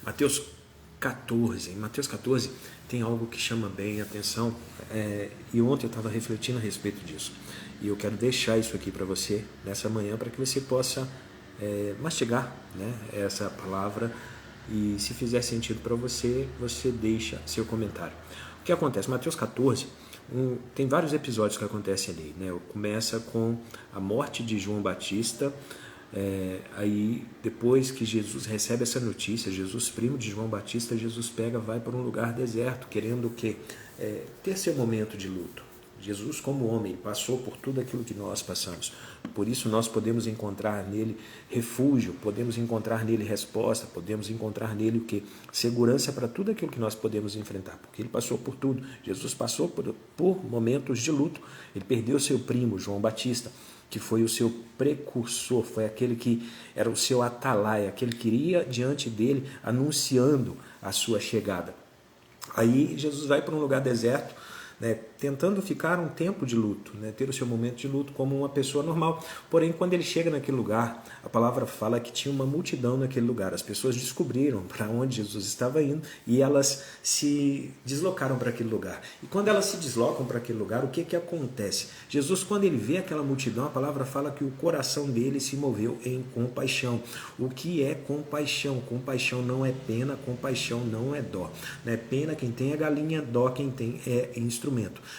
Mateus 14. Em Mateus 14 tem algo que chama bem a atenção, e ontem eu estava refletindo a respeito disso. E eu quero deixar isso aqui para você nessa manhã, para que você possa mastigar, né, essa palavra, e se fizer sentido para você, você deixa seu comentário. O que acontece? Mateus 14, tem vários episódios que acontecem ali, né? Começa com a morte de João Batista. Aí depois que Jesus recebe essa notícia, Jesus, primo de João Batista, Jesus vai para um lugar deserto, querendo ter seu momento de luto. Jesus, como homem, passou por tudo aquilo que nós passamos. Por isso nós podemos encontrar nele refúgio, podemos encontrar nele resposta, podemos encontrar nele o quê? Segurança para tudo aquilo que nós podemos enfrentar, porque ele passou por tudo. Jesus passou por momentos de luto. Ele perdeu seu primo, João Batista, que foi o seu precursor, foi aquele que era o seu atalaia, aquele que iria diante dele anunciando a sua chegada. Aí Jesus vai para um lugar deserto, né, tentando ficar um tempo de luto, né, ter o seu momento de luto como uma pessoa normal. Porém, quando ele chega naquele lugar, a palavra fala que tinha uma multidão naquele lugar. As pessoas descobriram para onde Jesus estava indo e elas se deslocaram para aquele lugar. E quando elas se deslocam para aquele lugar, o que acontece? Jesus, quando ele vê aquela multidão, a palavra fala que o coração dele se moveu em compaixão. O que é compaixão? Compaixão não é pena, compaixão não é dó. Né? Pena quem tem é galinha, dó quem tem é instrumento.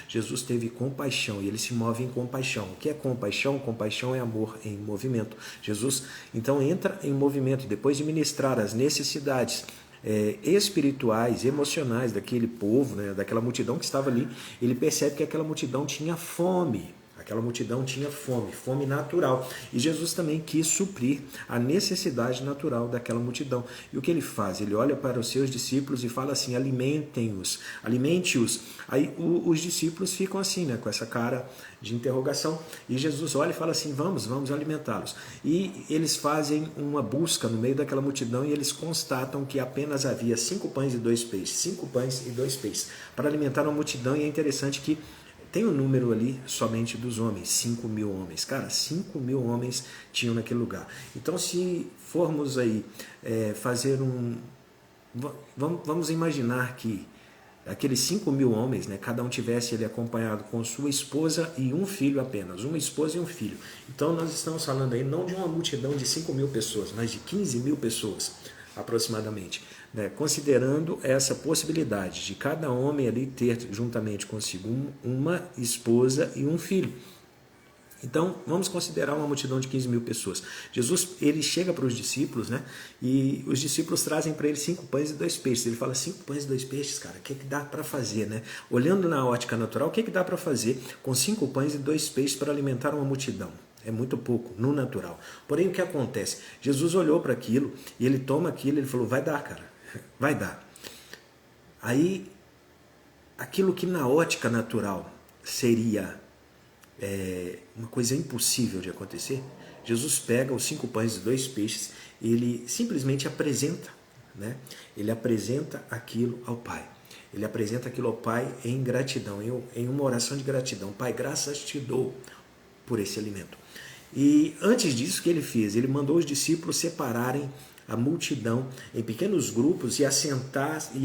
Jesus teve compaixão e ele se move em compaixão. O que é compaixão? Compaixão é amor em movimento. Jesus então entra em movimento depois de ministrar as necessidades espirituais, emocionais daquele povo, né, daquela multidão que estava ali. Ele percebe que aquela multidão tinha fome. Aquela multidão tinha fome natural. E Jesus também quis suprir a necessidade natural daquela multidão. E o que ele faz? Ele olha para os seus discípulos e fala assim: alimentem-os, alimente-os. Aí os discípulos ficam assim, né, com essa cara de interrogação. E Jesus olha e fala assim: vamos alimentá-los. E eles fazem uma busca no meio daquela multidão e eles constatam que apenas havia 5 pães e 2 peixes. 5 pães e 2 peixes para alimentar uma multidão. E é interessante que tem um número ali somente dos homens, 5.000 homens. Cara, 5.000 homens tinham naquele lugar. Então, se formos aí fazer vamos imaginar que aqueles 5.000 homens, né, cada um tivesse ele acompanhado com sua esposa e um filho apenas, uma esposa e um filho. Então, nós estamos falando aí não de uma multidão de 5.000 pessoas, mas de 15.000 pessoas aproximadamente. Né, considerando essa possibilidade de cada homem ali ter juntamente consigo uma esposa e um filho. Então, vamos considerar uma multidão de 15.000 pessoas. Jesus, ele chega para os discípulos, né, e os discípulos trazem para ele 5 pães e 2 peixes. Ele fala: 5 pães e 2 peixes, cara, o que dá para fazer? Né? Olhando na ótica natural, o que dá para fazer com 5 pães e 2 peixes para alimentar uma multidão? É muito pouco, no natural. Porém, o que acontece? Jesus olhou para aquilo e ele toma aquilo e ele falou: vai dar, cara, vai dar. Aí, aquilo que na ótica natural seria uma coisa impossível de acontecer, Jesus pega os 5 pães e 2 peixes e ele simplesmente apresenta, né? Ele apresenta aquilo ao Pai. Ele apresenta aquilo ao Pai em gratidão, em uma oração de gratidão. Pai, graças te dou por esse alimento. E antes disso, o que ele fez? Ele mandou os discípulos separarem a multidão em pequenos grupos e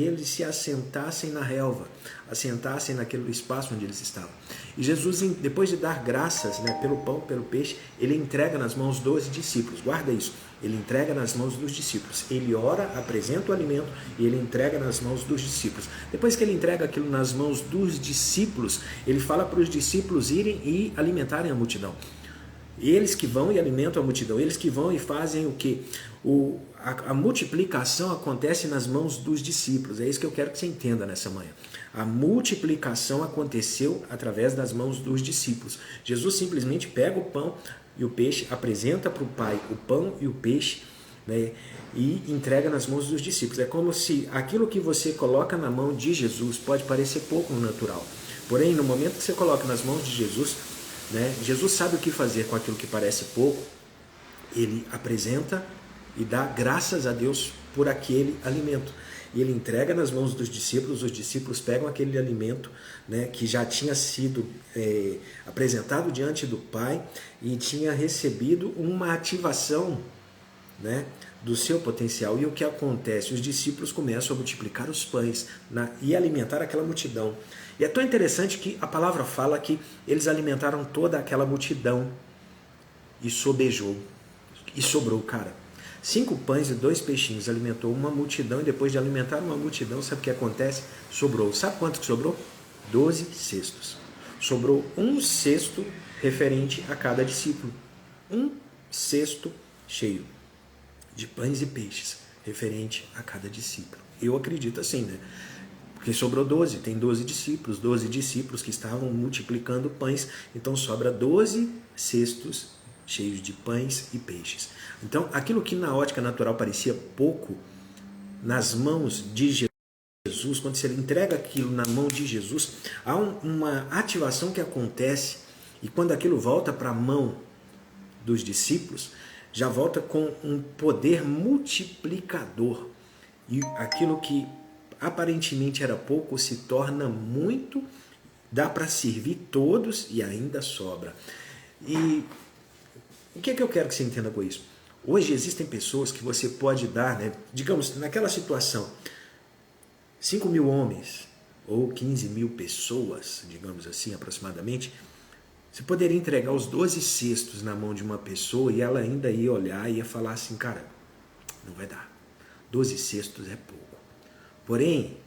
eles se assentassem na relva, assentassem naquele espaço onde eles estavam. E Jesus, depois de dar graças, né, pelo pão, pelo peixe, ele entrega nas mãos dos discípulos. Guarda isso. Ele entrega nas mãos dos discípulos. Ele ora, apresenta o alimento e ele entrega nas mãos dos discípulos. Depois que ele entrega aquilo nas mãos dos discípulos, ele fala para os discípulos irem e alimentarem a multidão. Eles que vão e alimentam a multidão, eles que vão e fazem o quê? A multiplicação acontece nas mãos dos discípulos. É isso que eu quero que você entenda nessa manhã. A multiplicação aconteceu através das mãos dos discípulos. Jesus simplesmente pega o pão e o peixe, apresenta para o Pai o pão e o peixe, né, e entrega nas mãos dos discípulos. É como se aquilo que você coloca na mão de Jesus pode parecer pouco no natural. Porém, no momento que você coloca nas mãos de Jesus, né, Jesus sabe o que fazer com aquilo que parece pouco. Ele apresenta e dá graças a Deus por aquele alimento. E ele entrega nas mãos dos discípulos, os discípulos pegam aquele alimento, né, que já tinha sido apresentado diante do Pai e tinha recebido uma ativação né, do seu potencial. E o que acontece? Os discípulos começam a multiplicar os pães e alimentar aquela multidão. E é tão interessante que a palavra fala que eles alimentaram toda aquela multidão e sobejou. E sobrou, cara. 5 pães e 2 peixinhos alimentou uma multidão, e depois de alimentar uma multidão, sabe o que acontece? Sobrou. Sabe quanto que sobrou? 12 cestos. Sobrou um cesto referente a cada discípulo. Um cesto cheio de pães e peixes referente a cada discípulo. Eu acredito assim, né? Porque sobrou 12, tem 12 discípulos que estavam multiplicando pães, então sobra 12 cestos cheios de pães e peixes. Então, aquilo que na ótica natural parecia pouco, nas mãos de Jesus, quando você entrega aquilo na mão de Jesus, há uma ativação que acontece, e quando aquilo volta para a mão dos discípulos, já volta com um poder multiplicador. E aquilo que aparentemente era pouco se torna muito, dá para servir todos e ainda sobra. E o que é que eu quero que você entenda com isso? Hoje existem pessoas que você pode dar, né, digamos, naquela situação, 5.000 homens ou 15.000 pessoas, digamos assim, aproximadamente, você poderia entregar os 12 cestos na mão de uma pessoa e ela ainda ia olhar e ia falar assim, cara, não vai dar. 12 cestos é pouco. Porém,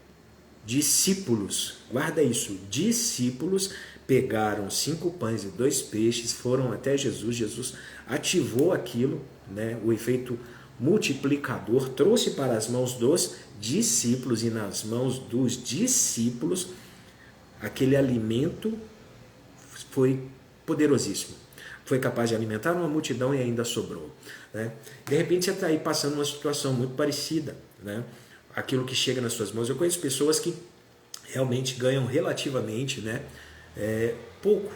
discípulos, guarda isso, discípulos pegaram 5 pães e 2 peixes, foram até Jesus, Jesus ativou aquilo, né, o efeito multiplicador, trouxe para as mãos dos discípulos, e nas mãos dos discípulos aquele alimento foi poderosíssimo. Foi capaz de alimentar uma multidão e ainda sobrou, né? De repente você está aí passando uma situação muito parecida, né? Aquilo que chega nas suas mãos. Eu conheço pessoas que realmente ganham relativamente, né, pouco,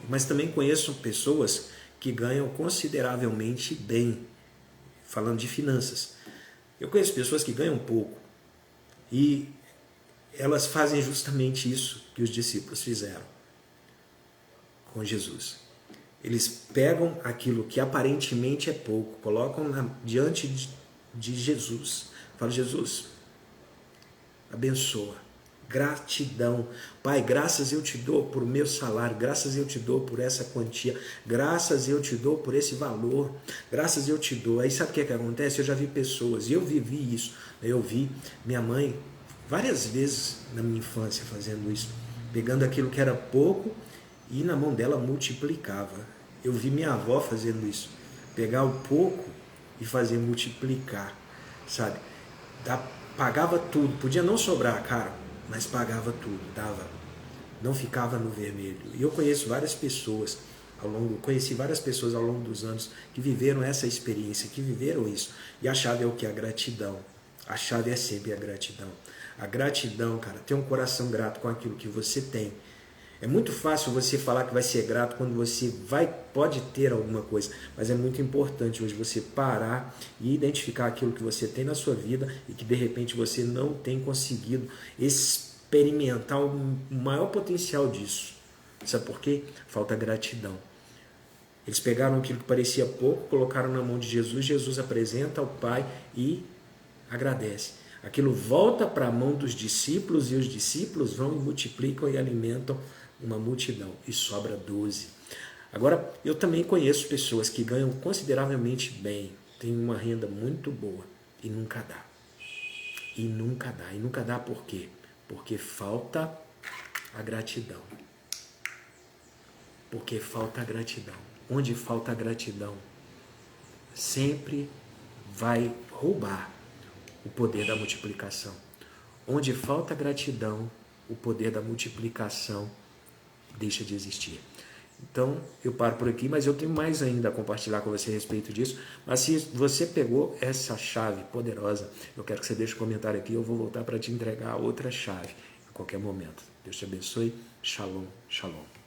mas também conheço pessoas que ganham consideravelmente bem, falando de finanças. Eu conheço pessoas que ganham pouco e elas fazem justamente isso que os discípulos fizeram com Jesus. Eles pegam aquilo que aparentemente é pouco, colocam diante de Jesus. Falam, Jesus, abençoa. Gratidão. Pai, graças eu te dou por meu salário, graças eu te dou por essa quantia, graças eu te dou por esse valor, graças eu te dou. Aí sabe o que acontece? Eu já vi pessoas, e eu vivi isso, eu vi minha mãe várias vezes na minha infância fazendo isso, pegando aquilo que era pouco e na mão dela multiplicava. Eu vi minha avó fazendo isso, pegar o pouco e fazer multiplicar, sabe? Pagava tudo, podia não sobrar, cara, mas pagava tudo, dava, não ficava no vermelho. E eu conheci várias pessoas ao longo dos anos que viveram essa experiência, que viveram isso. E a chave é o que? A gratidão. A chave é sempre a gratidão. A gratidão, cara, ter um coração grato com aquilo que você tem. É muito fácil você falar que vai ser grato quando você pode ter alguma coisa, mas é muito importante hoje você parar e identificar aquilo que você tem na sua vida e que de repente você não tem conseguido experimentar o maior potencial disso. Sabe por quê? Falta gratidão. Eles pegaram aquilo que parecia pouco, colocaram na mão de Jesus, Jesus apresenta ao Pai e agradece. Aquilo volta para a mão dos discípulos e os discípulos vão e multiplicam e alimentam uma multidão e sobra 12. Agora, eu também conheço pessoas que ganham consideravelmente bem, têm uma renda muito boa e nunca dá. E nunca dá. E nunca dá por quê? Porque falta a gratidão. Porque falta a gratidão. Onde falta a gratidão, sempre vai roubar o poder da multiplicação. Onde falta gratidão, o poder da multiplicação deixa de existir. Então, eu paro por aqui, mas eu tenho mais ainda a compartilhar com você a respeito disso. Mas se você pegou essa chave poderosa, eu quero que você deixe um comentário aqui, eu vou voltar para te entregar outra chave em qualquer momento. Deus te abençoe. Shalom, shalom.